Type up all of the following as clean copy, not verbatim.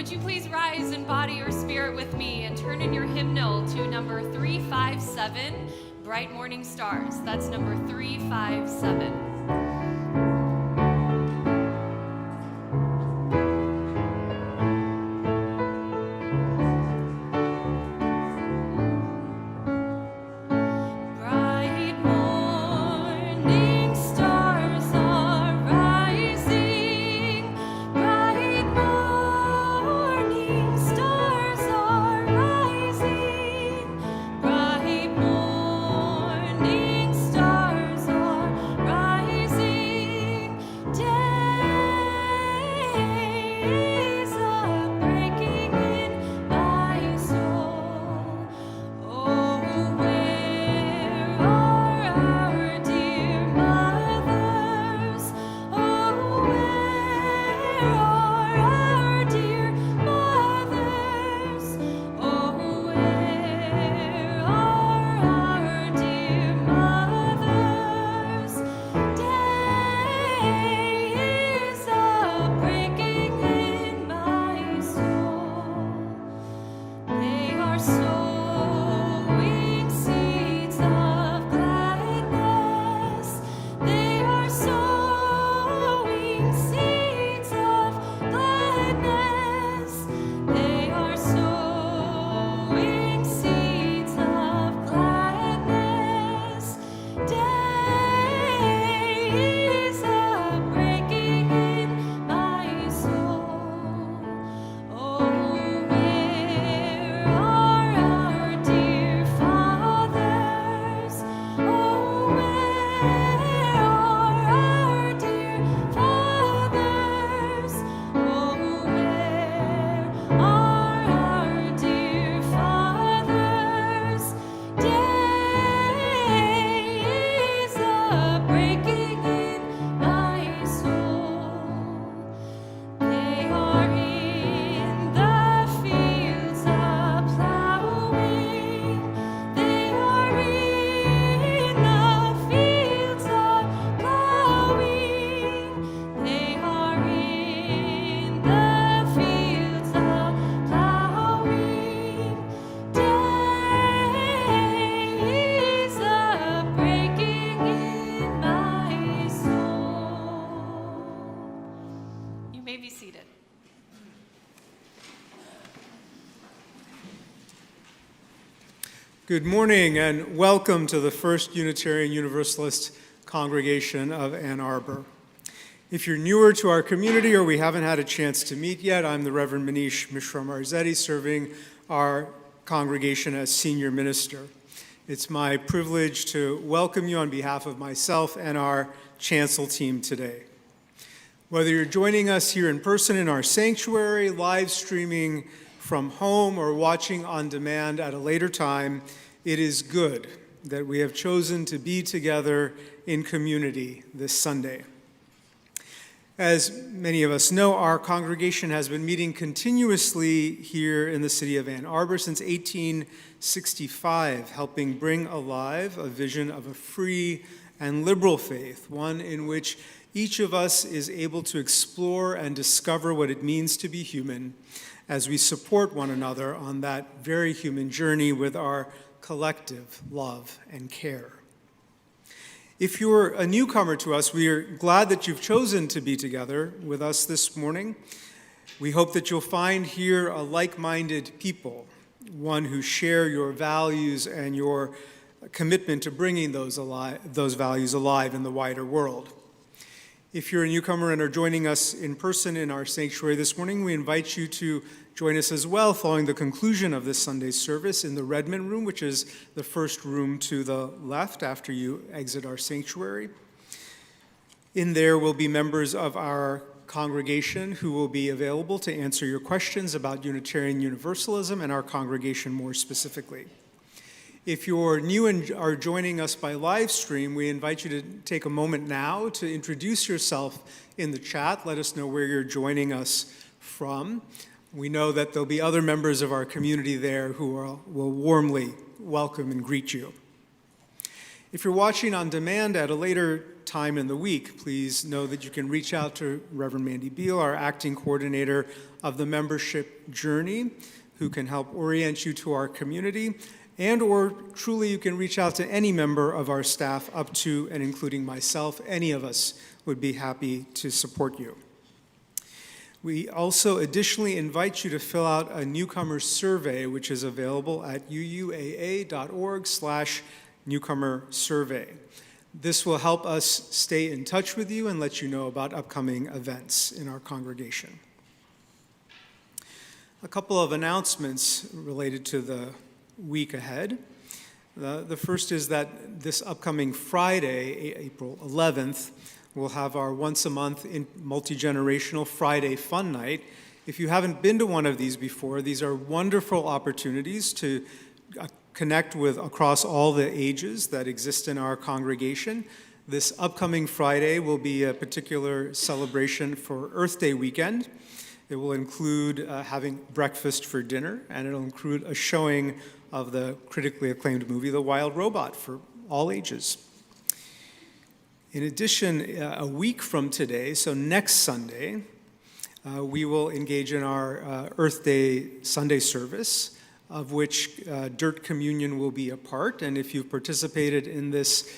would you please rise in body or spirit with me and turn in your hymnal to number 357, Bright Morning Stars. That's number 357. Good morning and welcome to the First Unitarian Universalist Congregation of Ann Arbor. If you're newer to our community or we haven't had a chance to meet yet, I'm the Reverend Manish Mishra-Marzetti, serving our congregation as senior minister. It's my privilege to welcome you on behalf of myself and our chancel team today. Whether you're joining us here in person in our sanctuary, live streaming from home, or watching on demand at a later time, it is good that we have chosen to be together in community this Sunday. As many of us know, our congregation has been meeting continuously here in the city of Ann Arbor since 1865, helping bring alive a vision of a free and liberal faith, one in which each of us is able to explore and discover what it means to be human as we support one another on that very human journey with our collective love and care. If you're a newcomer to us, we are glad that you've chosen to be together with us this morning. We hope that you'll find here a like-minded people, one who share your values and your commitment to bringing those values alive in the wider world. If you're a newcomer and are joining us in person in our sanctuary this morning, we invite you to join us as well following the conclusion of this Sunday's service in the Redmond Room, which is the first room to the left after you exit our sanctuary. In there will be members of our congregation who will be available to answer your questions about Unitarian Universalism and our congregation more specifically. If you're new and are joining us by live stream, we invite you to take a moment now to introduce yourself in the chat. Let us know where you're joining us from. We know that there'll be other members of our community there who will warmly welcome and greet you. If you're watching on demand at a later time in the week, please know that you can reach out to Reverend Mandy Beal, our acting coordinator of the membership journey, who can help orient you to our community, and or truly you can reach out to any member of our staff up to and including myself. Any of us would be happy to support you. We also additionally invite you to fill out a newcomer survey, which is available at uuaa.org/newcomer survey. This will help us stay in touch with you and let you know about upcoming events in our congregation. A couple of announcements related to the week ahead. The first is that this upcoming Friday, April 11th, we'll have our once-a-month multi-generational Friday Fun Night. If you haven't been to one of these before, these are wonderful opportunities to connect with across all the ages that exist in our congregation. This upcoming Friday will be a particular celebration for Earth Day weekend. It will include having breakfast for dinner, and it'll include a showing of the critically acclaimed movie, The Wild Robot, for all ages. In addition, a week from today, so next Sunday, we will engage in our Earth Day Sunday service, of which Dirt Communion will be a part. And if you've participated in this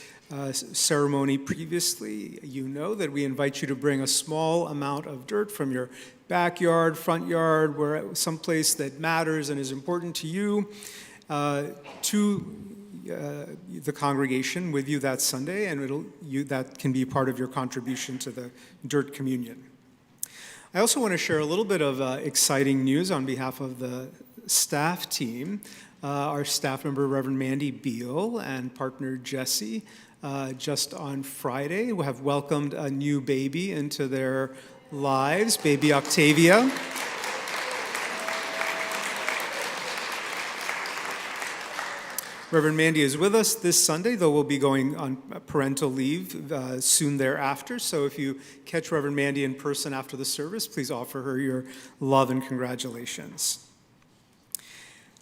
ceremony previously, you know that we invite you to bring a small amount of dirt from your backyard, front yard, where someplace that matters and is important to you, to the congregation with you that Sunday, and that can be part of your contribution to the Dirt Communion. I also want to share a little bit of exciting news on behalf of the staff team. Our staff member, Reverend Mandy Beal, and partner Jesse, just on Friday, have welcomed a new baby into their lives, baby Octavia. Reverend Mandy is with us this Sunday, though we'll be going on parental leave soon thereafter. So if you catch Reverend Mandy in person after the service, please offer her your love and congratulations.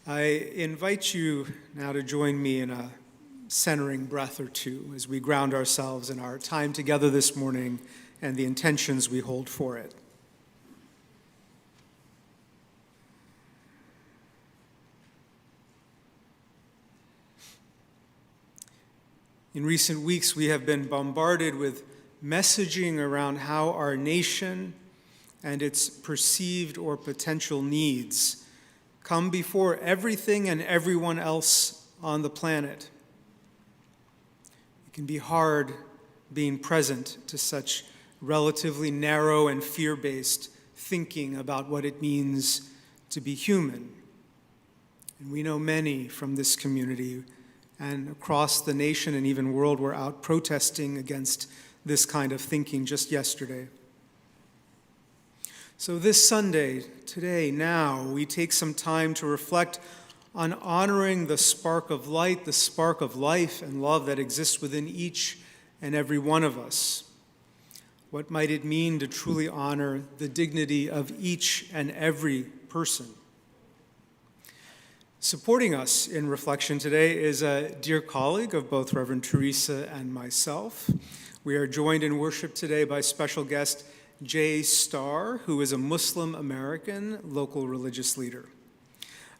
I invite you now to join me in a centering breath or two as we ground ourselves in our time together this morning and the intentions we hold for it. In recent weeks, we have been bombarded with messaging around how our nation and its perceived or potential needs come before everything and everyone else on the planet. It can be hard being present to such relatively narrow and fear-based thinking about what it means to be human. And we know many from this community and across the nation and even world were out protesting against this kind of thinking just yesterday. So this Sunday, today, now, we take some time to reflect on honoring the spark of light, the spark of life and love that exists within each and every one of us. What might it mean to truly honor the dignity of each and every person? Supporting us in reflection today is a dear colleague of both Reverend Theresa and myself. We are joined in worship today by special guest Jay Starr, who is a Muslim American local religious leader.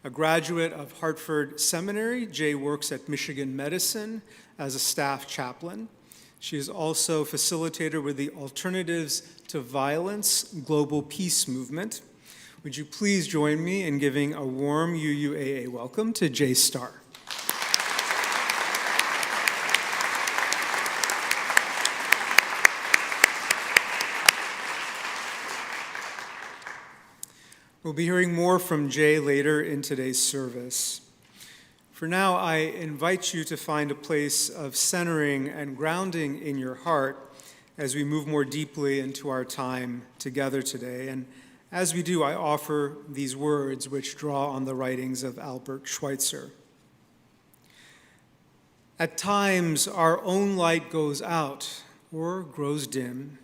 A graduate of Hartford Seminary, Jay works at Michigan Medicine as a staff chaplain. She is also facilitator with the Alternatives to Violence Global Peace Movement. Would you please join me in giving a warm UUAA welcome to Jay Starr. We'll be hearing more from Jay later in today's service. For now, I invite you to find a place of centering and grounding in your heart as we move more deeply into our time together today. And as we do, I offer these words which draw on the writings of Albert Schweitzer. At times, our own light goes out or grows dim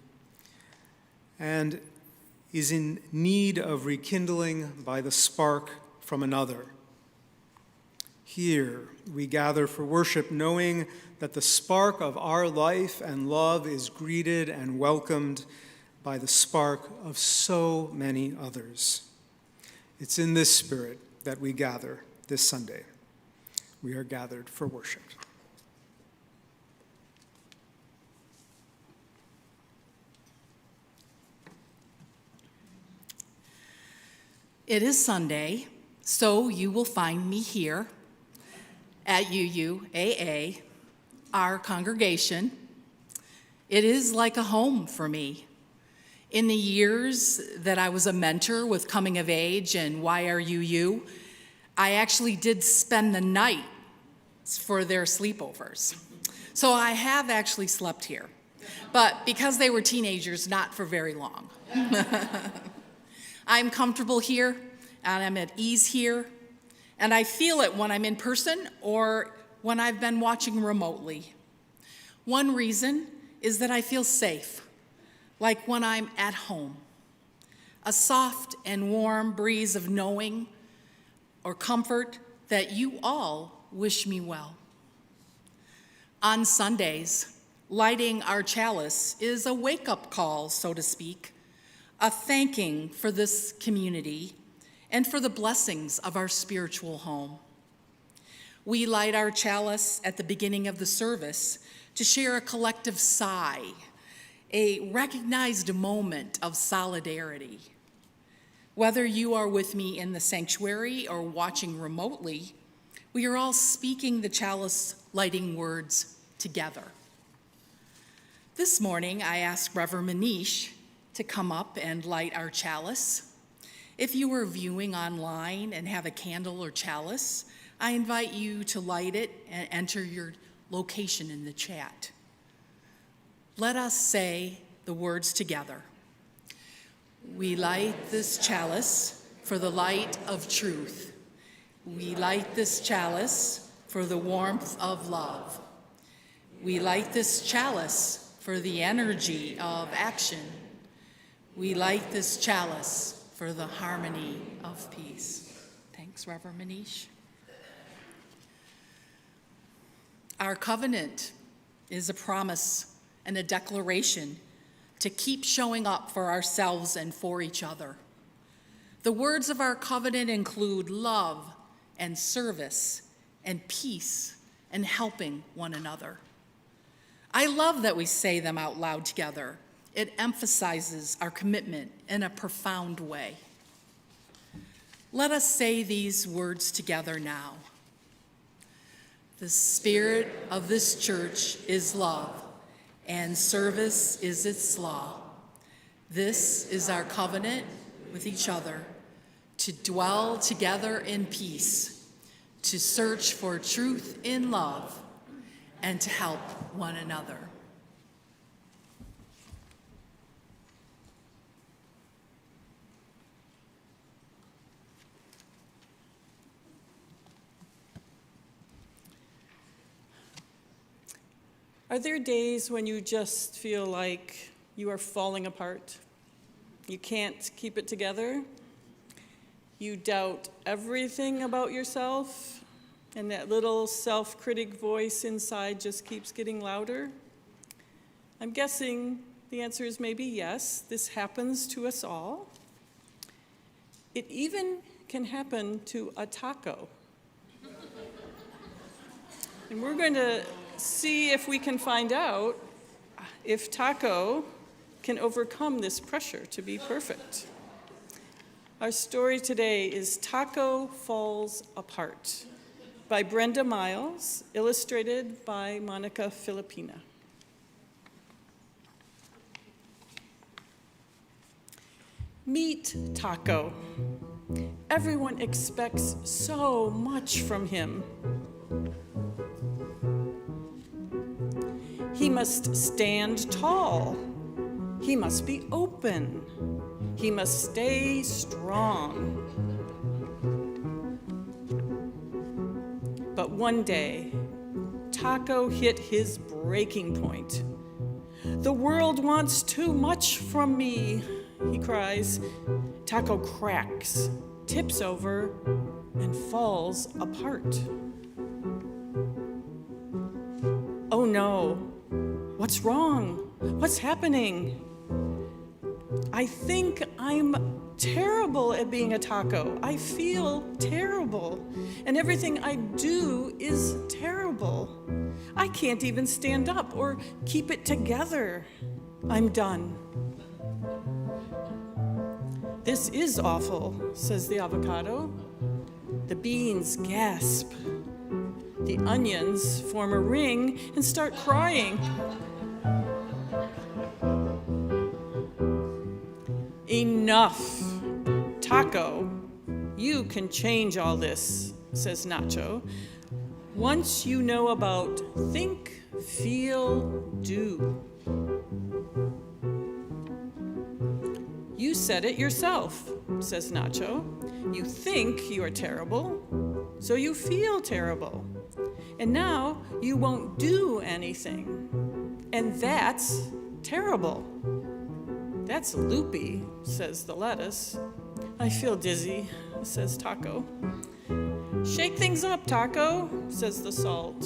and is in need of rekindling by the spark from another. Here, we gather for worship, knowing that the spark of our life and love is greeted and welcomed by the spark of so many others. It's in this spirit that we gather this Sunday. We are gathered for worship. It is Sunday, so you will find me here at UUAA, our congregation. It is like a home for me. In the years that I was a mentor with Coming of Age and Why Are You, I actually did spend the night for their sleepovers. So I have actually slept here, but because they were teenagers, not for very long. I'm comfortable here, and I'm at ease here, and I feel it when I'm in person or when I've been watching remotely. One reason is that I feel safe, like when I'm at home. A soft and warm breeze of knowing or comfort that you all wish me well. On Sundays, lighting our chalice is a wake-up call, so to speak, a thanking for this community and for the blessings of our spiritual home. We light our chalice at the beginning of the service to share a collective sigh, a recognized moment of solidarity. Whether you are with me in the sanctuary or watching remotely, we are all speaking the chalice lighting words together. This morning, I asked Reverend Manish to come up and light our chalice. If you are viewing online and have a candle or chalice, I invite you to light it and enter your location in the chat. Let us say the words together. We light this chalice for the light of truth. We light this chalice for the warmth of love. We light this chalice for the energy of action. We light this chalice for the harmony of peace. Thanks, Reverend Manish. Our covenant is a promise and a declaration to keep showing up for ourselves and for each other. The words of our covenant include love and service and peace and helping one another. I love that we say them out loud together. It emphasizes our commitment in a profound way. Let us say these words together now. The spirit of this church is love, and service is its law. This is our covenant with each other, to dwell together in peace, to search for truth in love, and to help one another. Are there days when you just feel like you are falling apart? You can't keep it together? You doubt everything about yourself, and that little self-critic voice inside just keeps getting louder? I'm guessing the answer is maybe yes. This happens to us all. It even can happen to a taco. And we're going to see if we can find out if taco can overcome this pressure to be perfect. Our story today is Taco Falls Apart by Brenda Miles, illustrated by Monica Filipina. Meet Taco. Everyone expects so much from him. He must stand tall. He must be open. He must stay strong. But one day, Taco hit his breaking point. The world wants too much from me, he cries. Taco cracks, tips over, and falls apart. Oh Oh no, what's wrong? What's happening? I think I'm terrible at being a taco. I feel terrible, and everything I do is terrible. I can't even stand up or keep it together. I'm done. This is awful, says the avocado. The beans gasp. The onions form a ring and start crying. Enough. Taco, you can change all this, says Nacho. Once you know about think, feel, do. You said it yourself, says Nacho. You think you are terrible, so you feel terrible. And now you won't do anything. And that's terrible. That's loopy, says the lettuce. I feel dizzy, says Taco. Shake things up, Taco, says the salt.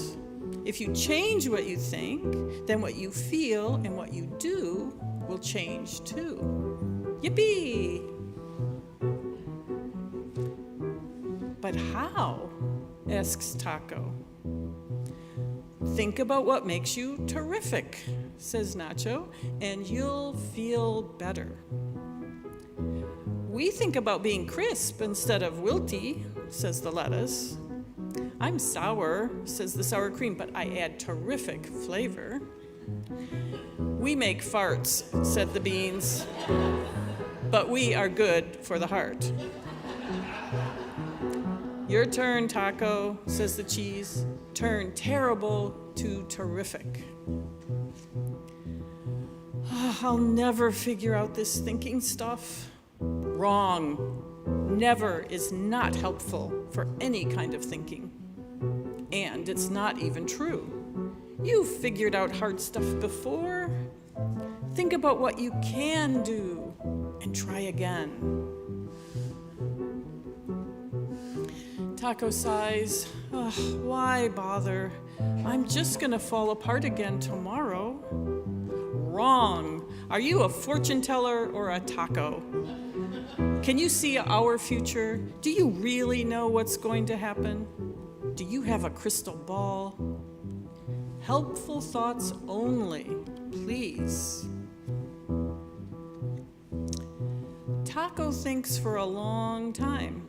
If you change what you think, then what you feel and what you do will change too. Yippee! But how? Asks Taco. Think about what makes you terrific, says Nacho, and you'll feel better. We think about being crisp instead of wilty, says the lettuce. I'm sour, says the sour cream, but I add terrific flavor. We make farts, said the beans, but we are good for the heart. Your turn, Taco, says the cheese. Turn terrible to terrific. I'll never figure out this thinking stuff. Wrong. Never is not helpful for any kind of thinking. And it's not even true. You've figured out hard stuff before. Think about what you can do and try again. Taco sighs. Why bother? I'm just gonna fall apart again tomorrow. Wrong. Are you a fortune teller or a taco? Can you see our future? Do you really know what's going to happen? Do you have a crystal ball? Helpful thoughts only, please. Taco thinks for a long time.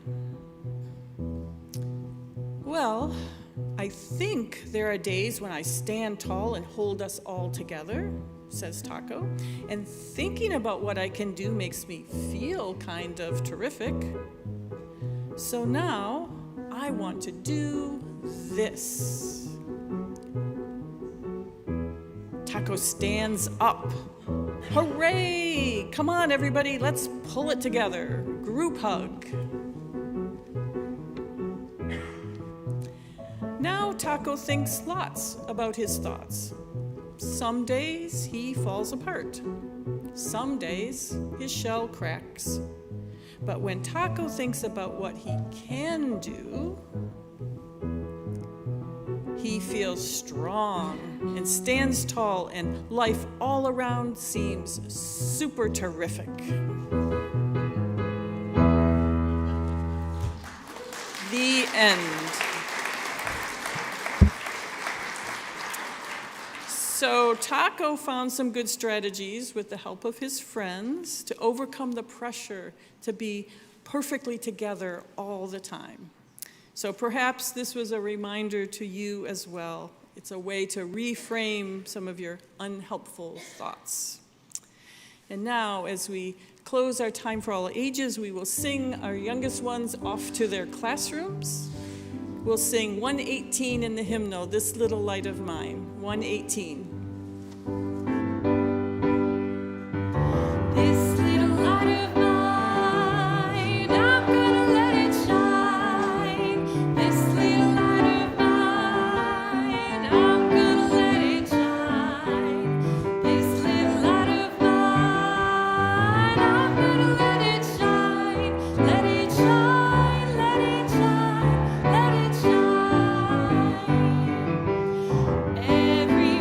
Well, I think there are days when I stand tall and hold us all together, says Taco, and thinking about what I can do makes me feel kind of terrific. So now I want to do this. Taco stands up. Hooray! Come on, everybody, let's pull it together. Group hug. Now Taco thinks lots about his thoughts. Some days he falls apart. Some days his shell cracks. But when Taco thinks about what he can do, he feels strong and stands tall, and life all around seems super terrific. The end. So Taco found some good strategies with the help of his friends to overcome the pressure to be perfectly together all the time. So perhaps this was a reminder to you as well. It's a way to reframe some of your unhelpful thoughts. And now, as we close our Time for All Ages, we will sing our youngest ones off to their classrooms. We'll sing 118 in the hymnal, This Little Light of Mine, 118. This little light of mine, I'm gonna let it shine. This little light of mine, I'm gonna let it shine. This little light of mine, I'm gonna let it shine. Let it shine, let it shine, let it shine. Every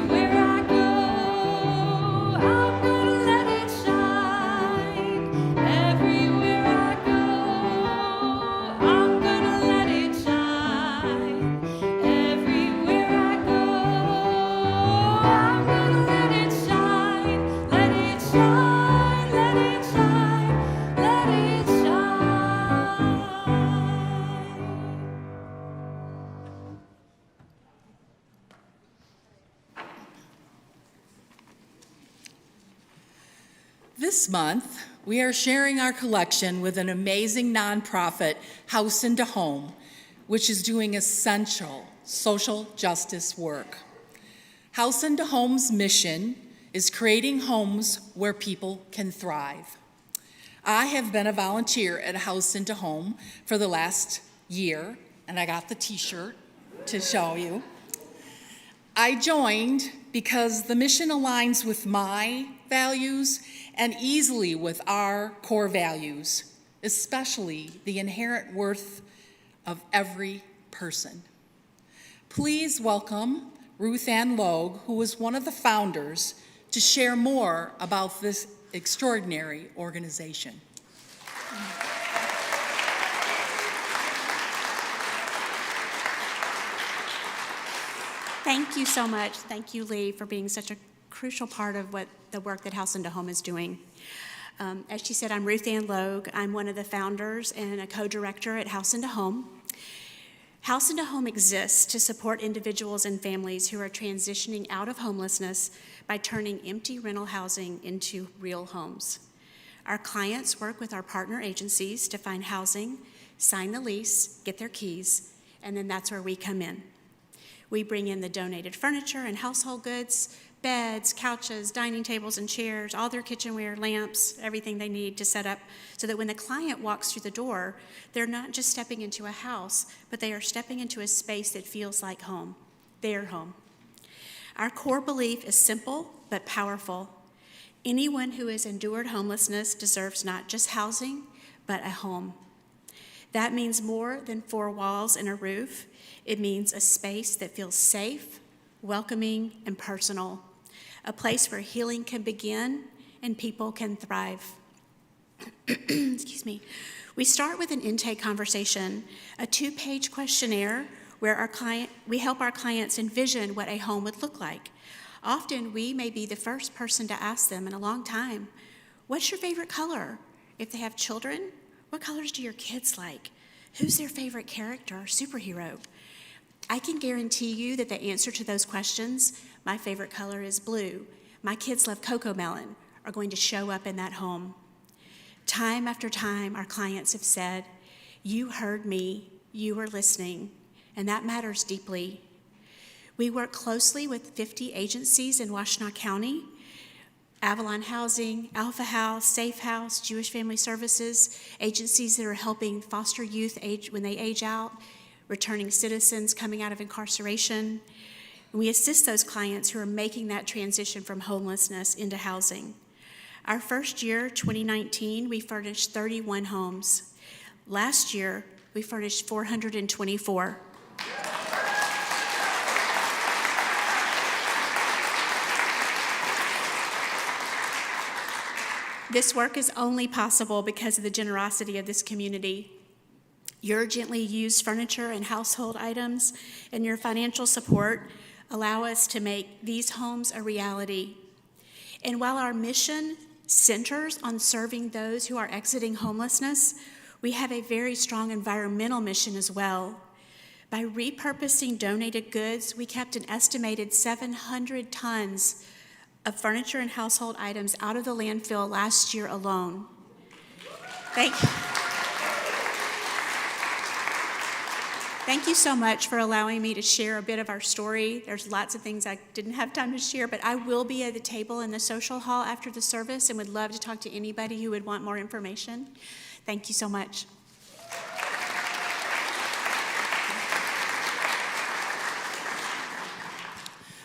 This month, we are sharing our collection with an amazing nonprofit, House into Home, which is doing essential social justice work. House into Home's mission is creating homes where people can thrive. I have been a volunteer at House into Home for the last year, and I got the t-shirt to show you. I joined because the mission aligns with my values and easily with our core values, especially the inherent worth of every person. Please welcome Ruth Ann Logue, who was one of the founders, to share more about this extraordinary organization. Thank you so much. Thank you, Lee, for being such a crucial part of what the work that House into Home is doing. As she said, I'm Ruth Ann Logue. I'm one of the founders and a co-director at House into Home. House into Home exists to support individuals and families who are transitioning out of homelessness by turning empty rental housing into real homes. Our clients work with our partner agencies to find housing, sign the lease, get their keys, and then that's where we come in. We bring in the donated furniture and household goods, beds, couches, dining tables and chairs, all their kitchenware, lamps, everything they need to set up so that when the client walks through the door, they're not just stepping into a house, but they are stepping into a space that feels like home, their home. Our core belief is simple but powerful. Anyone who has endured homelessness deserves not just housing, but a home. That means more than 4 walls and a roof. It means a space that feels safe, welcoming, and personal. A place where healing can begin and people can thrive. Excuse me. We start with an intake conversation, a 2-page questionnaire where we help our clients envision what a home would look like. Often we may be the first person to ask them in a long time, what's your favorite color? If they have children, what colors do your kids like? Who's their favorite character or superhero? I can guarantee you that the answer to those questions, my favorite color is blue, my kids love cocoa melon, are going to show up in that home. Time after time, our clients have said, you heard me, you were listening, and that matters deeply. We work closely with 50 agencies in Washtenaw County, Avalon Housing, Alpha House, Safe House, Jewish Family Services, agencies that are helping foster youth when they age out, returning citizens coming out of incarceration. And we assist those clients who are making that transition from homelessness into housing. Our first year, 2019, we furnished 31 homes. Last year, we furnished 424. This work is only possible because of the generosity of this community. Your gently used furniture and household items and your financial support allow us to make these homes a reality. And while our mission centers on serving those who are exiting homelessness, we have a very strong environmental mission as well. By repurposing donated goods, we kept an estimated 700 tons of furniture and household items out of the landfill last year alone. Thank you so much for allowing me to share a bit of our story. There's lots of things I didn't have time to share, but I will be at the table in the social hall after the service and would love to talk to anybody who would want more information. Thank you so much.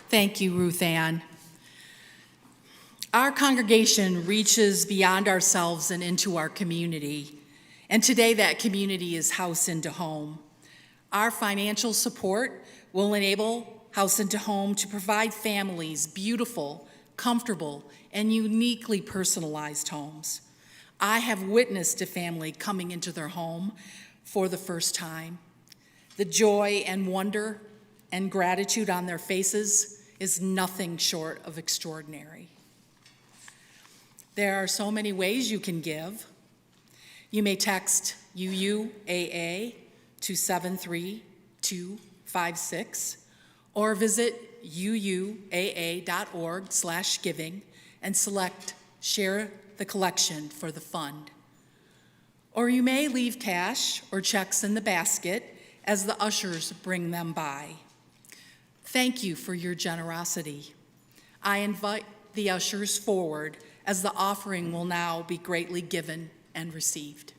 Thank you, Ruth Ann. Our congregation reaches beyond ourselves and into our community, and today that community is House into Home. Our financial support will enable House into Home to provide families beautiful, comfortable, and uniquely personalized homes. I have witnessed a family coming into their home for the first time. The joy and wonder and gratitude on their faces is nothing short of extraordinary. There are so many ways you can give. You may text UUAA to 73256 or visit uuaa.org/giving and select Share the collection for the fund. Or you may leave cash or checks in the basket as the ushers bring them by. Thank you for your generosity. I invite the ushers forward as the offering will now be greatly given and received.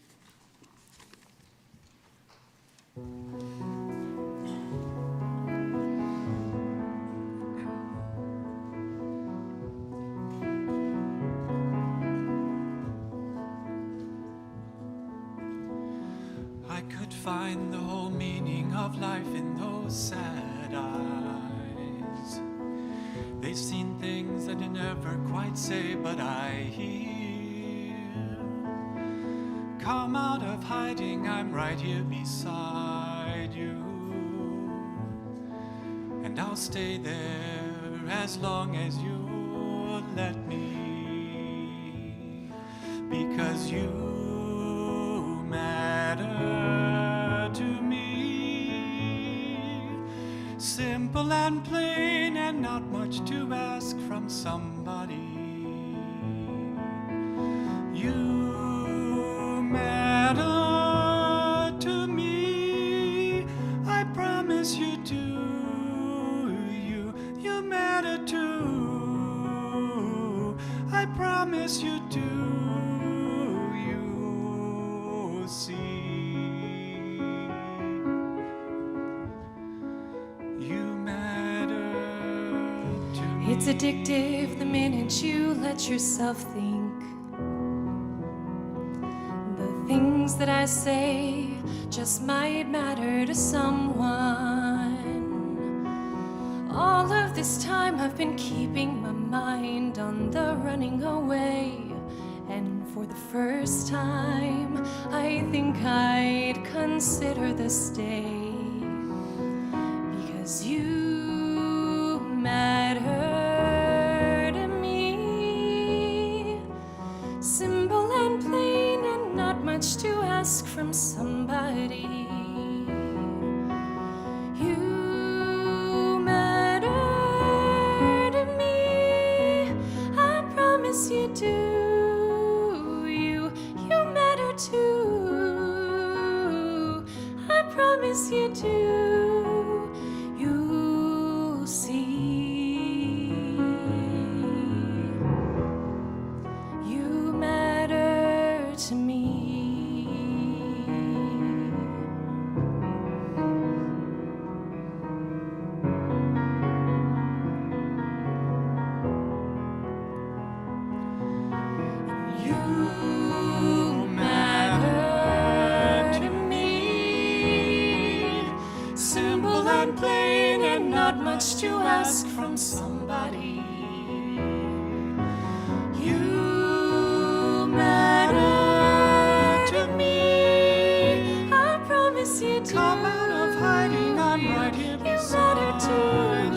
I could find the whole meaning of life in those sad eyes. They've seen things that they never quite say, but I hear. Come out of hiding, I'm right here beside you. And I'll stay there as long as you let me. Because you matter to me. Simple and plain and not much to ask from somebody. You matter to me. I promise you do. You matter too. I promise you do. It's addictive the minute you let yourself think. The things that I say just might matter to someone. All of this time I've been keeping my mind on the running away. And for the first time, I think I'd consider the stay. Because you matter. To ask from somebody. You matter to me. I promise you do. You matter too. I promise you do. You'll see. You matter to me. Much to ask from somebody. You matter to me. I promise you do. Come out of hiding, I'm right here beside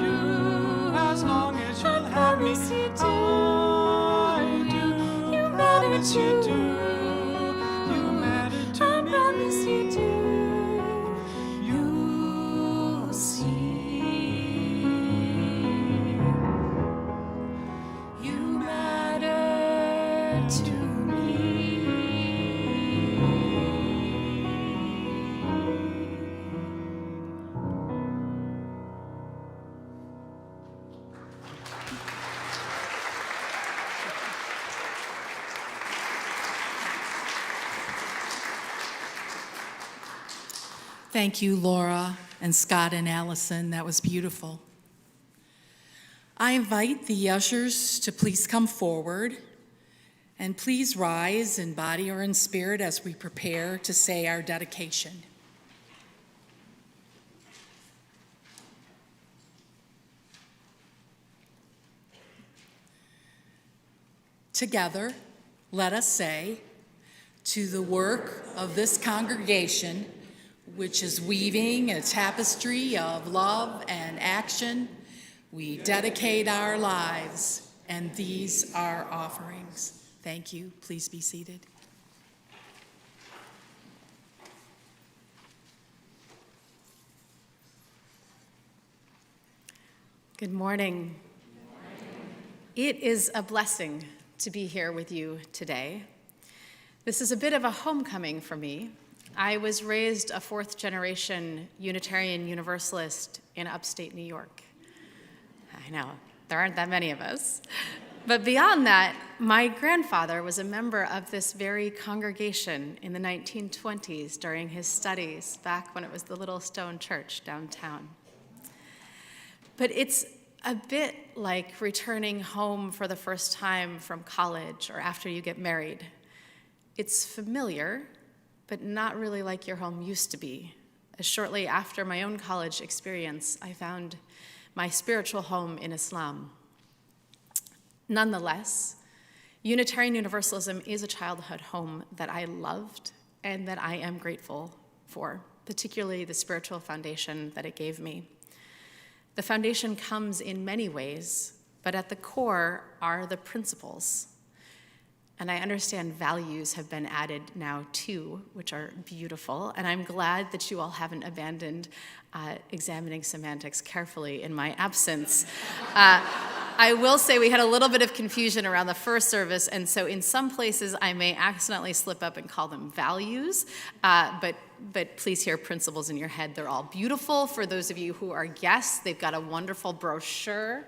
you. As long as you'll have me, you do. I do. You matter too. You do. You matter to me. I promise you do. You'll see. Thank you, Laura and Scott and Allison. That was beautiful. I invite the ushers to please come forward and please rise in body or in spirit as we prepare to say our dedication. Together, let us say, to the work of this congregation, which is weaving a tapestry of love and action, we dedicate our lives, and these are offerings. Thank you. Please be seated. Good morning. It is a blessing to be here with you today. This is a bit of a homecoming for me. I was raised a fourth-generation Unitarian Universalist in upstate New York. I know, there aren't that many of us. But beyond that, my grandfather was a member of this very congregation in the 1920s during his studies, back when it was the little stone church downtown. But it's a bit like returning home for the first time from college or after you get married. It's familiar, but not really like your home used to be. As shortly after my own college experience, I found my spiritual home in Islam. Nonetheless, Unitarian Universalism is a childhood home that I loved and that I am grateful for, particularly the spiritual foundation that it gave me. The foundation comes in many ways, but at the core are the principles. And I understand values have been added now too, which are beautiful, and I'm glad that you all haven't abandoned examining semantics carefully in my absence. I will say we had a little bit of confusion around the first service, and so in some places I may accidentally slip up and call them values, but please hear principles in your head. They're all beautiful. For those of you who are guests, they've got a wonderful brochure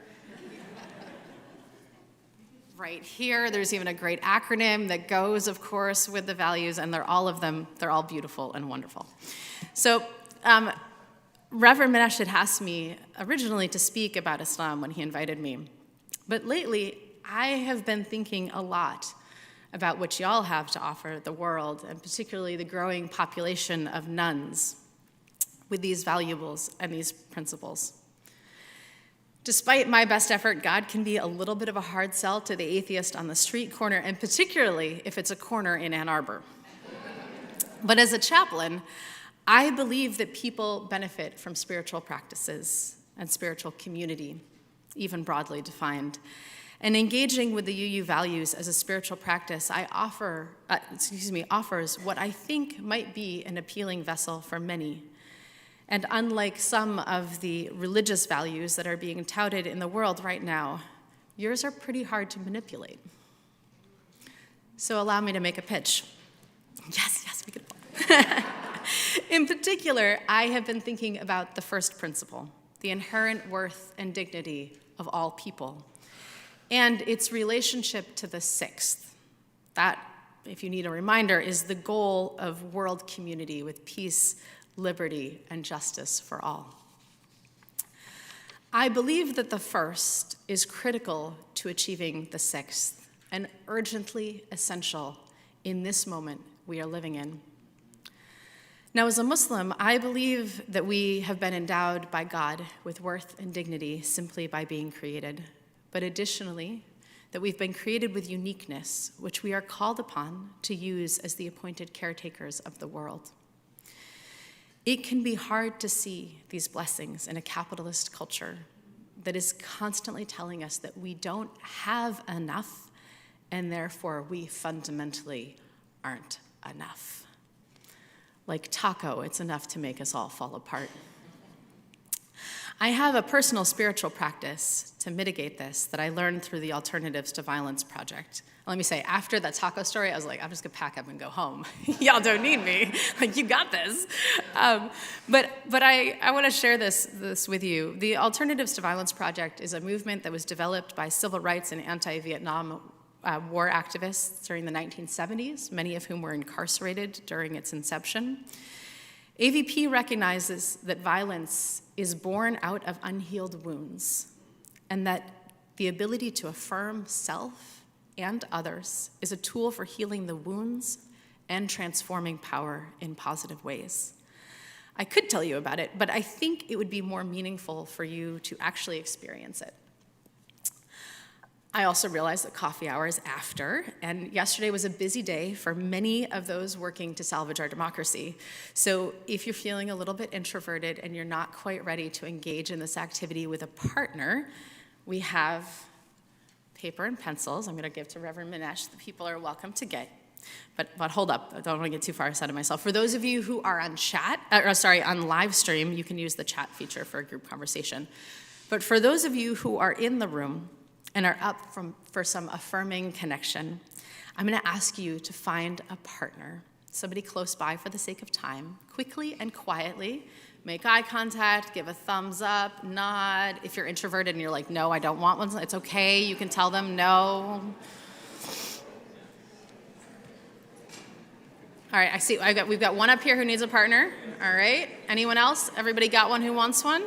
right here. There's even a great acronym that goes, of course, with the values, and they're all beautiful and wonderful. So Reverend Manish had asked me originally to speak about Islam when he invited me. But lately, I have been thinking a lot about what y'all have to offer the world, and particularly the growing population of nuns with these valuables and these principles. Despite my best effort, God can be a little bit of a hard sell to the atheist on the street corner, and particularly if it's a corner in Ann Arbor. But as a chaplain, I believe that people benefit from spiritual practices and spiritual community, even broadly defined. And engaging with the UU values as a spiritual practice, offers what I think might be an appealing vessel for many. And unlike some of the religious values that are being touted in the world right now, yours are pretty hard to manipulate. So allow me to make a pitch. Yes, we can. In particular, I have been thinking about the first principle, the inherent worth and dignity of all people, and its relationship to the sixth. That, if you need a reminder, is the goal of world community with peace, liberty, and justice for all. I believe that the first is critical to achieving the sixth and urgently essential in this moment we are living in. Now, as a Muslim, I believe that we have been endowed by God with worth and dignity simply by being created, but additionally, that we've been created with uniqueness, which we are called upon to use as the appointed caretakers of the world. It can be hard to see these blessings in a capitalist culture that is constantly telling us that we don't have enough, and therefore we fundamentally aren't enough. Like taco, it's enough to make us all fall apart. I have a personal spiritual practice to mitigate this that I learned through the Alternatives to Violence project. Let me say, after that taco story, I was like, I'm just gonna pack up and go home. Y'all don't need me. Like, you got this. But I wanna share this with you. The Alternatives to Violence project is a movement that was developed by civil rights and anti-Vietnam war activists during the 1970s, many of whom were incarcerated during its inception. AVP recognizes that violence is born out of unhealed wounds, and that the ability to affirm self and others is a tool for healing the wounds and transforming power in positive ways. I could tell you about it, but I think it would be more meaningful for you to actually experience it. I also realized that coffee hour is after, and yesterday was a busy day for many of those working to salvage our democracy. So if you're feeling a little bit introverted and you're not quite ready to engage in this activity with a partner, we have paper and pencils. I'm going to give to Reverend Manish. The people are welcome to get. But hold up, I don't want to get too far ahead of myself. For those of you who are on on live stream, you can use the chat feature for a group conversation. But for those of you who are in the room and are up for some affirming connection, I'm going to ask you to find a partner, somebody close by for the sake of time, quickly and quietly. Make eye contact, give a thumbs up, nod. If you're introverted and you're like, no, I don't want one, it's okay. You can tell them no. All right, I see. We've got one up here who needs a partner. All right. Anyone else? Everybody got one who wants one?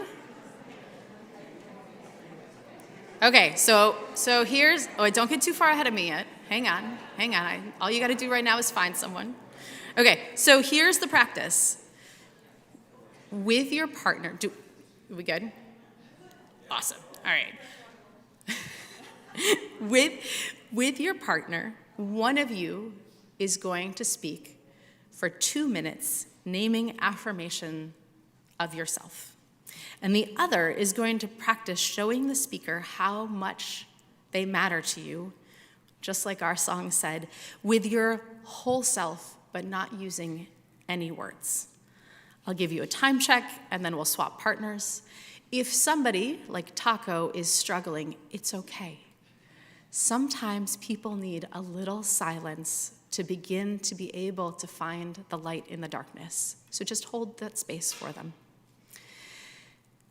Okay, so here's, don't get too far ahead of me yet. Hang on. All you got to do right now is find someone. Okay, so here's the practice. With your partner, are we good? Awesome. All right. With your partner, one of you is going to speak for 2 minutes, naming affirmation of yourself. And the other is going to practice showing the speaker how much they matter to you, just like our song said, with your whole self, but not using any words. I'll give you a time check, and then we'll swap partners. If somebody, like Taco, is struggling, it's okay. Sometimes people need a little silence to begin to be able to find the light in the darkness. So just hold that space for them.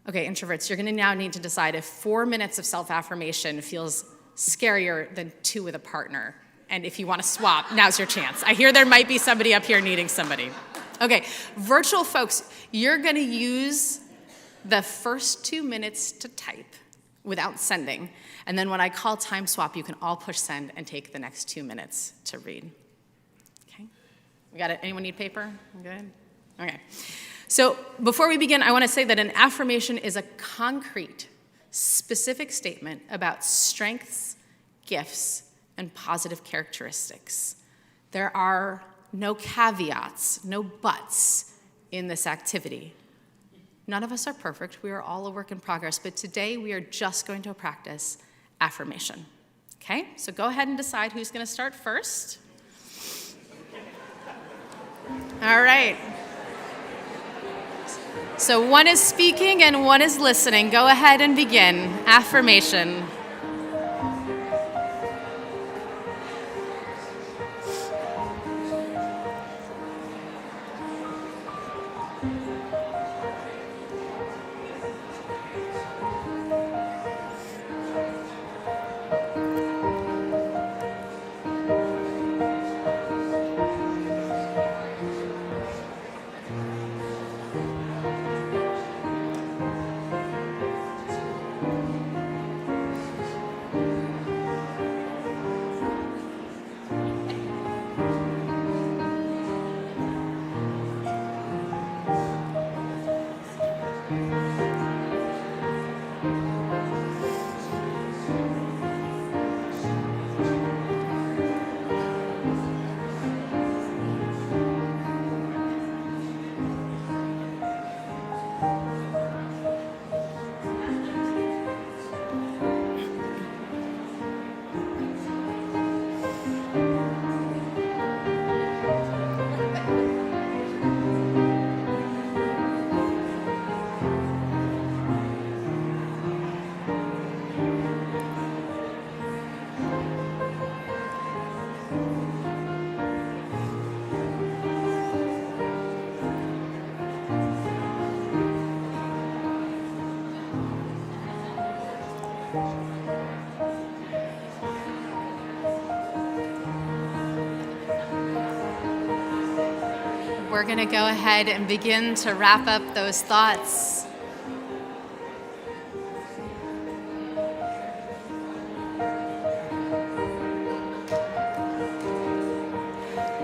Okay, introverts, you're going to now need to decide if 4 minutes of self-affirmation feels scarier than 2 with a partner. And if you want to swap, now's your chance. I hear there might be somebody up here needing somebody. Okay, virtual folks, you're going to use the first 2 minutes to type without sending. And then when I call time swap, you can all push send and take the next 2 minutes to read. Okay, we got it? Anyone need paper? Good? Okay. So before we begin, I want to say that an affirmation is a concrete, specific statement about strengths, gifts, and positive characteristics. There are no caveats, no buts in this activity. None of us are perfect. We are all a work in progress, but today we are just going to practice affirmation. Okay, so go ahead and decide who's going to start first. All right. So one is speaking and one is listening. Go ahead and begin. Affirmation. We're going to go ahead and begin to wrap up those thoughts.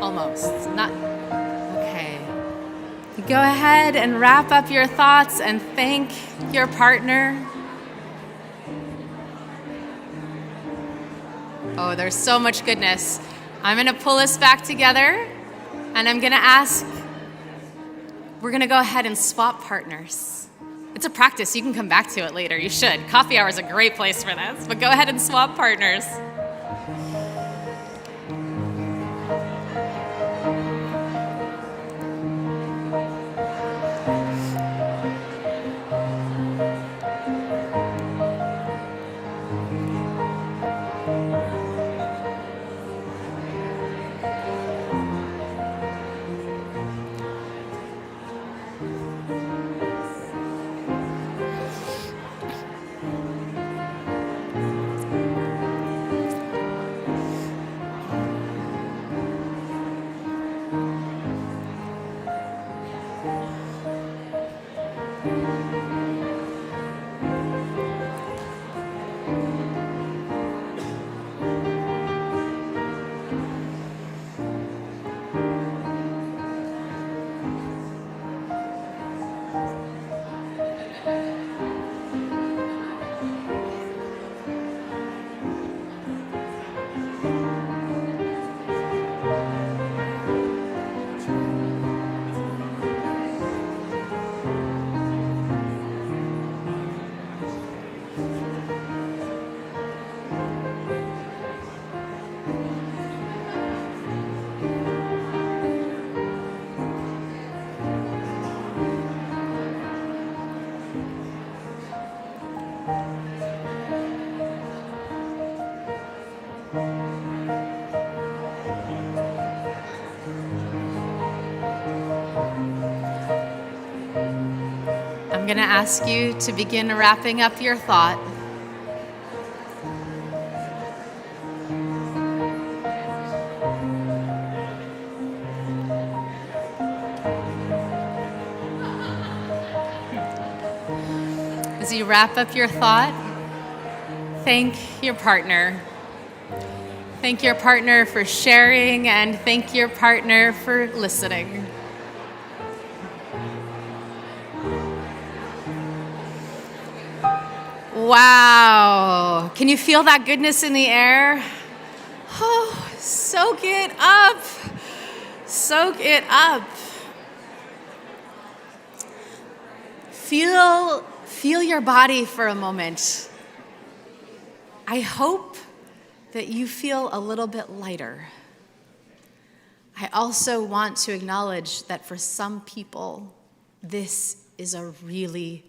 Almost. Not. Okay. Go ahead and wrap up your thoughts and thank your partner. Oh, there's so much goodness. I'm going to pull us back together, and I'm going to ask, we're going to go ahead and swap partners. It's a practice. You can come back to it later. You should. Coffee hour is a great place for this, but go ahead and swap partners. I'm going to ask you to begin wrapping up your thought. As you wrap up your thought, thank your partner. Thank your partner for sharing, and thank your partner for listening. Wow. Can you feel that goodness in the air? Oh, soak it up. Soak it up. Feel your body for a moment. I hope that you feel a little bit lighter. I also want to acknowledge that for some people, this is a really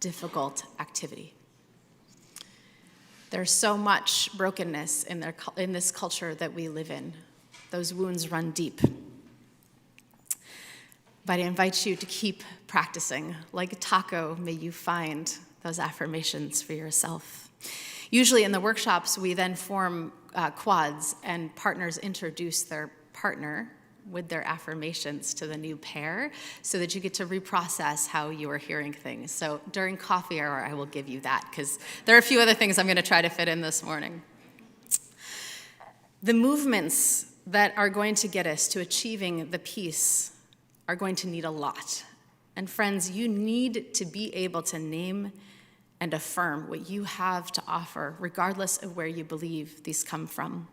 difficult activity. There's so much brokenness in this culture that we live in. Those wounds run deep. But I invite you to keep practicing. Like a taco, may you find those affirmations for yourself. Usually in the workshops, we then form quads, and partners introduce their partner with their affirmations to the new pair so that you get to reprocess how you are hearing things. So during coffee hour, I will give you that because there are a few other things I'm going to try to fit in this morning. The movements that are going to get us to achieving the peace are going to need a lot. And friends, you need to be able to name and affirm what you have to offer, regardless of where you believe these come from.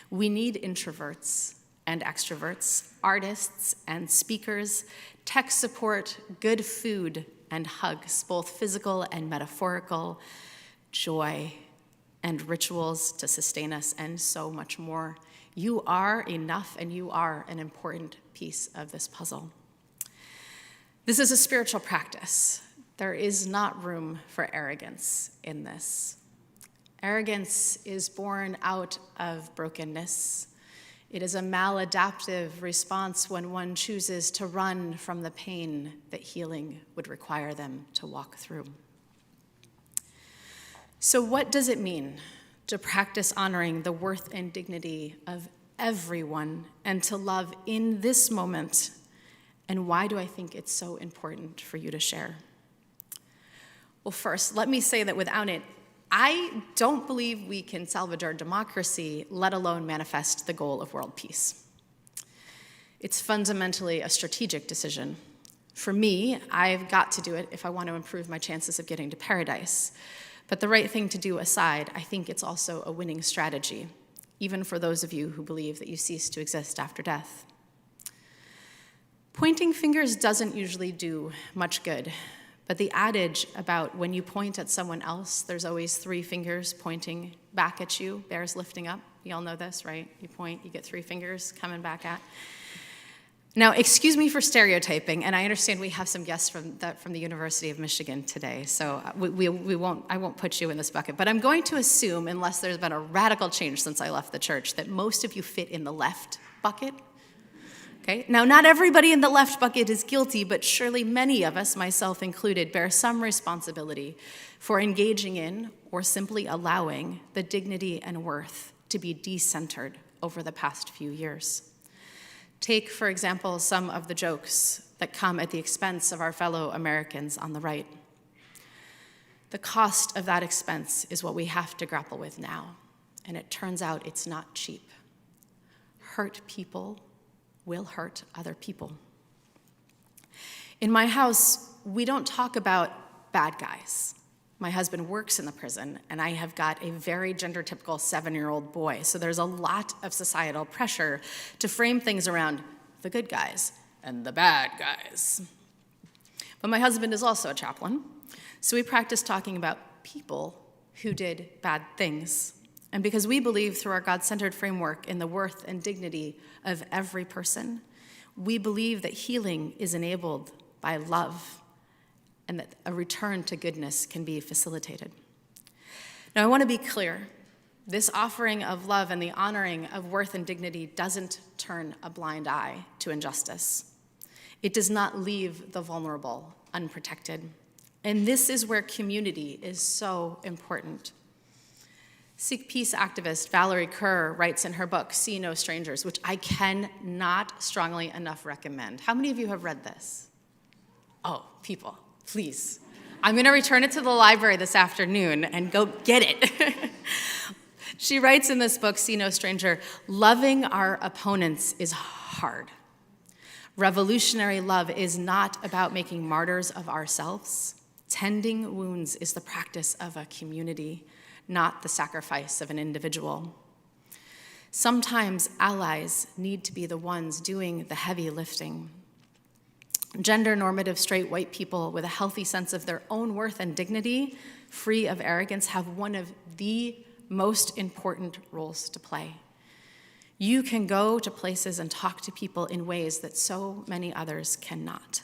We need introverts and extroverts, artists and speakers, tech support, good food and hugs, both physical and metaphorical, joy and rituals to sustain us, and so much more. You are enough, and you are an important piece of this puzzle. This is a spiritual practice. There is not room for arrogance in this. Arrogance is born out of brokenness. It is a maladaptive response when one chooses to run from the pain that healing would require them to walk through. So what does it mean to practice honoring the worth and dignity of everyone and to love in this moment? And why do I think it's so important for you to share? Well, first, let me say that without it, I don't believe we can salvage our democracy, let alone manifest the goal of world peace. It's fundamentally a strategic decision. For me, I've got to do it if I want to improve my chances of getting to paradise. But the right thing to do aside, I think it's also a winning strategy, even for those of you who believe that you cease to exist after death. Pointing fingers doesn't usually do much good. But the adage about when you point at someone else, there's always 3 fingers pointing back at you, bears lifting up. You all know this, right? You point, you get 3 fingers coming back at. Now, excuse me for stereotyping, and I understand we have some guests from the University of Michigan today, so I won't put you in this bucket. But I'm going to assume, unless there's been a radical change since I left the church, that most of you fit in the left bucket. Okay? Now, not everybody in the left bucket is guilty, but surely many of us, myself included, bear some responsibility for engaging in or simply allowing the dignity and worth to be decentered over the past few years. Take, for example, some of the jokes that come at the expense of our fellow Americans on the right. The cost of that expense is what we have to grapple with now, and it turns out it's not cheap. Hurt people will hurt other people. In my house, we don't talk about bad guys. My husband works in the prison, and I have got a very gender-typical 7-year-old boy, so there's a lot of societal pressure to frame things around the good guys and the bad guys. But my husband is also a chaplain, so we practice talking about people who did bad things. And because we believe through our God-centered framework in the worth and dignity of every person, we believe that healing is enabled by love and that a return to goodness can be facilitated. Now, I want to be clear. This offering of love and the honoring of worth and dignity doesn't turn a blind eye to injustice. It does not leave the vulnerable unprotected. And this is where community is so important. Sikh peace activist Valerie Kerr writes in her book, See No Strangers, which I cannot strongly enough recommend. How many of you have read this? Oh, people, please. I'm going to return it to the library this afternoon and go get it. She writes in this book, See No Stranger, loving our opponents is hard. Revolutionary love is not about making martyrs of ourselves. Tending wounds is the practice of a community, not the sacrifice of an individual. Sometimes allies need to be the ones doing the heavy lifting. Gender-normative straight white people with a healthy sense of their own worth and dignity, free of arrogance, have one of the most important roles to play. You can go to places and talk to people in ways that so many others cannot.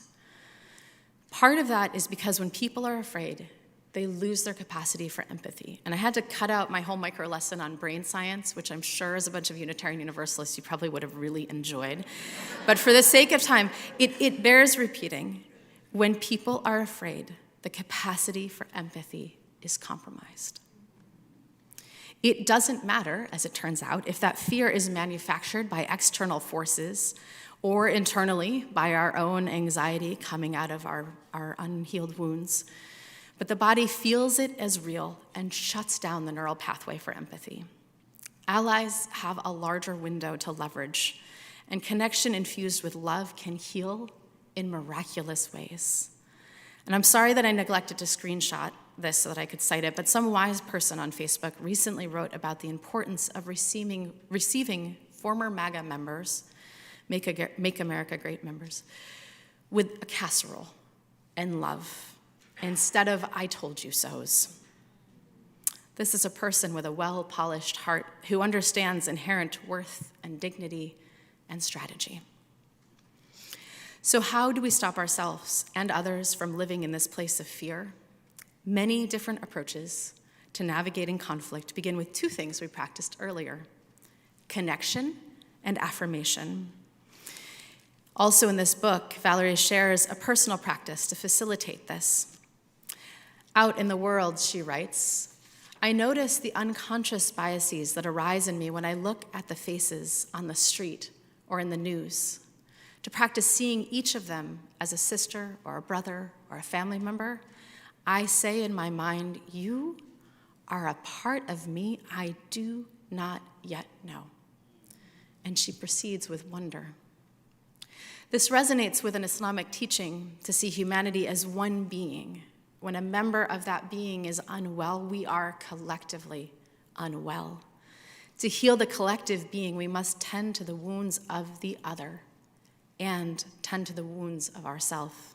Part of that is because when people are afraid, they lose their capacity for empathy. And I had to cut out my whole micro lesson on brain science, which I'm sure as a bunch of Unitarian Universalists you probably would have really enjoyed. But for the sake of time, it bears repeating. When people are afraid, the capacity for empathy is compromised. It doesn't matter, as it turns out, if that fear is manufactured by external forces or internally by our own anxiety coming out of our unhealed wounds. But the body feels it as real and shuts down the neural pathway for empathy. Allies have a larger window to leverage, and connection infused with love can heal in miraculous ways. And I'm sorry that I neglected to screenshot this so that I could cite it, but some wise person on Facebook recently wrote about the importance of receiving former MAGA members, Make America Great members, with a casserole and love, instead of I told you so's. This is a person with a well-polished heart who understands inherent worth and dignity and strategy. So how do we stop ourselves and others from living in this place of fear? Many different approaches to navigating conflict begin with two things we practiced earlier: connection and affirmation. Also in this book, Valerie shares a personal practice to facilitate this. Out in the world, she writes, I notice the unconscious biases that arise in me when I look at the faces on the street or in the news. To practice seeing each of them as a sister or a brother or a family member, I say in my mind, you are a part of me I do not yet know. And she proceeds with wonder. This resonates with an Islamic teaching to see humanity as one being. When a member of that being is unwell, we are collectively unwell. To heal the collective being, we must tend to the wounds of the other and tend to the wounds of ourself.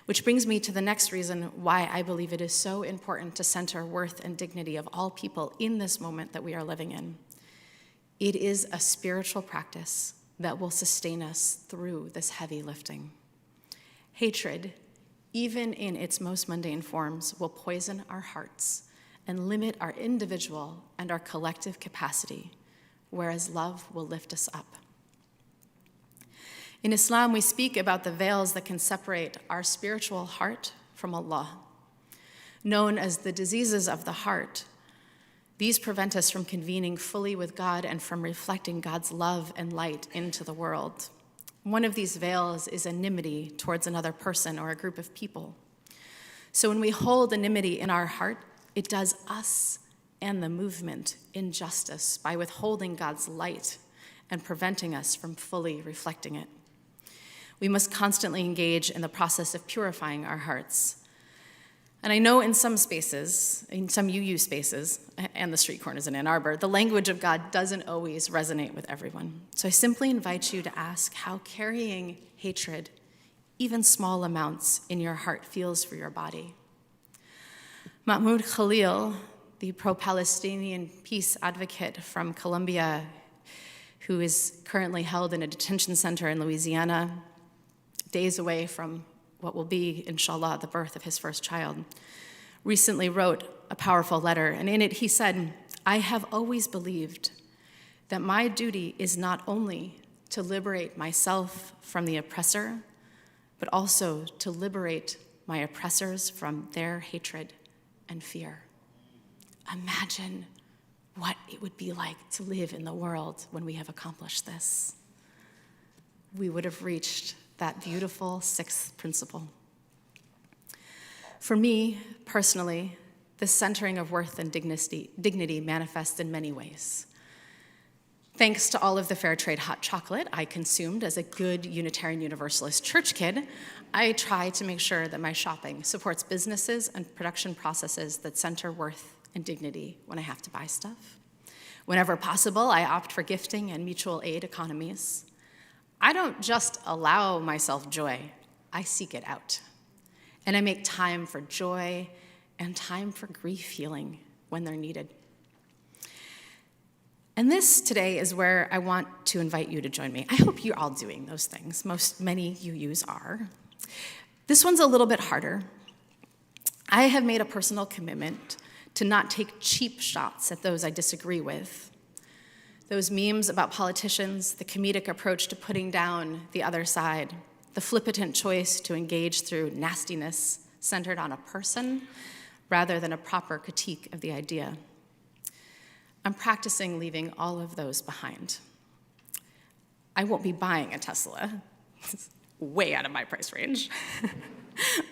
Which brings me to the next reason why I believe it is so important to center worth and dignity of all people in this moment that we are living in. It is a spiritual practice that will sustain us through this heavy lifting. Hatred, even in its most mundane forms, will poison our hearts and limit our individual and our collective capacity, whereas love will lift us up. In Islam, we speak about the veils that can separate our spiritual heart from Allah. Known as the diseases of the heart, these prevent us from convening fully with God and from reflecting God's love and light into the world. One of these veils is enmity towards another person or a group of people. So when we hold enmity in our heart, it does us and the movement injustice by withholding God's light and preventing us from fully reflecting it. We must constantly engage in the process of purifying our hearts. And I know in some spaces, in some UU spaces, and the street corners in Ann Arbor, the language of God doesn't always resonate with everyone. So I simply invite you to ask how carrying hatred, even small amounts, in your heart feels for your body. Mahmoud Khalil, the pro-Palestinian peace advocate from Colombia, who is currently held in a detention center in Louisiana, days away from what will be, inshallah, the birth of his first child, recently wrote a powerful letter. And in it, he said, I have always believed that my duty is not only to liberate myself from the oppressor, but also to liberate my oppressors from their hatred and fear. Imagine what it would be like to live in the world when we have accomplished this. We would have reached that beautiful sixth principle. For me, personally, the centering of worth and dignity manifests in many ways. Thanks to all of the fair trade hot chocolate I consumed as a good Unitarian Universalist church kid, I try to make sure that my shopping supports businesses and production processes that center worth and dignity when I have to buy stuff. Whenever possible, I opt for gifting and mutual aid economies. I don't just allow myself joy, I seek it out. And I make time for joy and time for grief healing when they're needed. And this today is where I want to invite you to join me. I hope you're all doing those things. Many UUs are. This one's a little bit harder. I have made a personal commitment to not take cheap shots at those I disagree with. Those memes about politicians, the comedic approach to putting down the other side, the flippant choice to engage through nastiness centered on a person rather than a proper critique of the idea. I'm practicing leaving all of those behind. I won't be buying a Tesla. It's way out of my price range.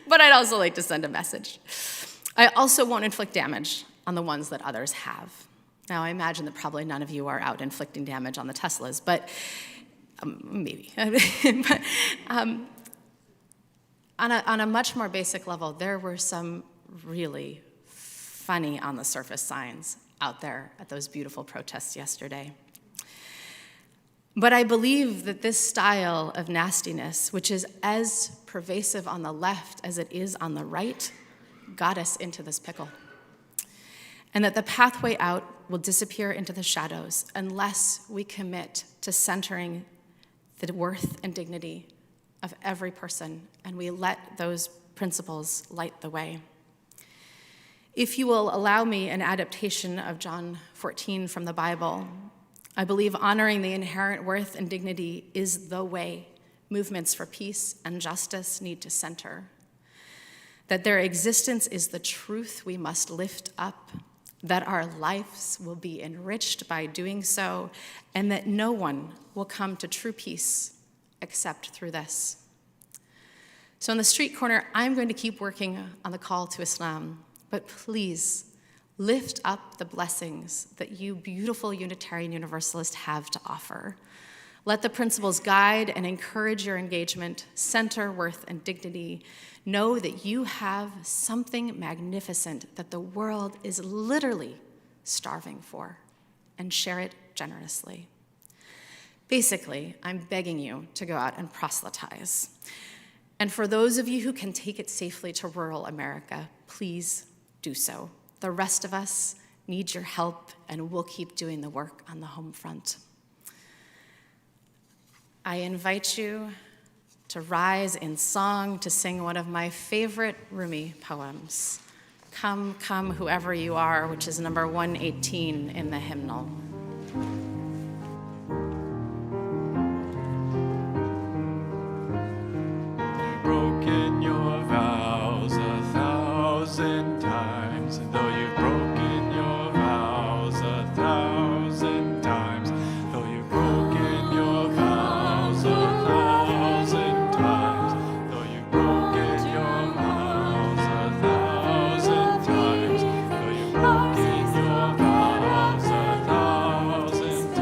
But I'd also like to send a message. I also won't inflict damage on the ones that others have. Now, I imagine that probably none of you are out inflicting damage on the Teslas, but maybe. But on a much more basic level, there were some really funny on the surface signs out there at those beautiful protests yesterday. But I believe that this style of nastiness, which is as pervasive on the left as it is on the right, got us into this pickle. And that the pathway out will disappear into the shadows unless we commit to centering the worth and dignity of every person, and we let those principles light the way. If you will allow me an adaptation of John 14 from the Bible, I believe honoring the inherent worth and dignity is the way movements for peace and justice need to center. That their existence is the truth we must lift up, that our lives will be enriched by doing so, and that no one will come to true peace except through this. So in the street corner, I'm going to keep working on the call to Islam, but please lift up the blessings that you beautiful Unitarian Universalists have to offer. Let the principles guide and encourage your engagement, center worth and dignity. Know that you have something magnificent that the world is literally starving for, and share it generously. Basically, I'm begging you to go out and proselytize. And for those of you who can take it safely to rural America, please do so. The rest of us need your help, and we'll keep doing the work on the home front. I invite you to rise in song to sing one of my favorite Rumi poems, Come, Come, Whoever You Are, which is number 118 in the hymnal. Broken your vows 1,000 times, though you've broken your vows 1,000 times, though you've broken your vows 1,000 times, though you've broken your vows 1,000 times, though you've broken your vows 1,000 times.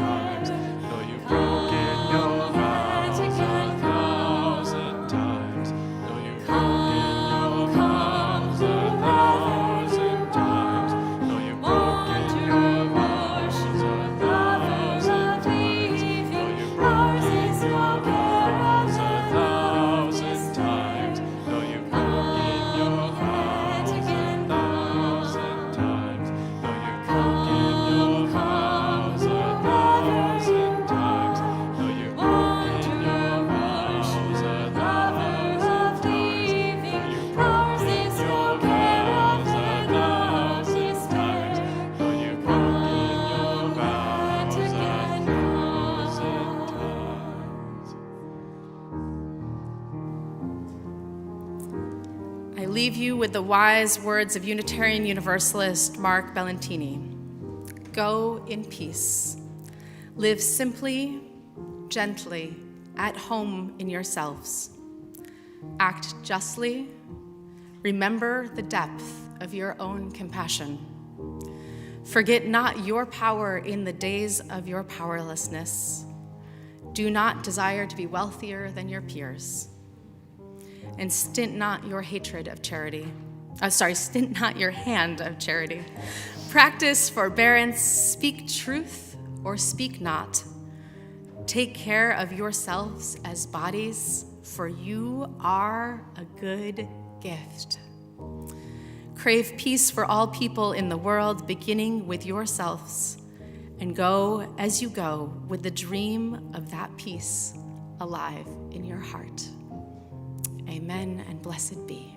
leave you with the wise words of Unitarian Universalist Mark Bellantini. Go in peace. Live simply, gently, at home in yourselves. Act justly. Remember the depth of your own compassion. Forget not your power in the days of your powerlessness. Do not desire to be wealthier than your peers. And stint not your hatred of charity. Stint not your hand of charity. Practice forbearance, speak truth or speak not. Take care of yourselves as bodies, for you are a good gift. Crave peace for all people in the world, beginning with yourselves, and go as you go with the dream of that peace alive in your heart. Amen and blessed be.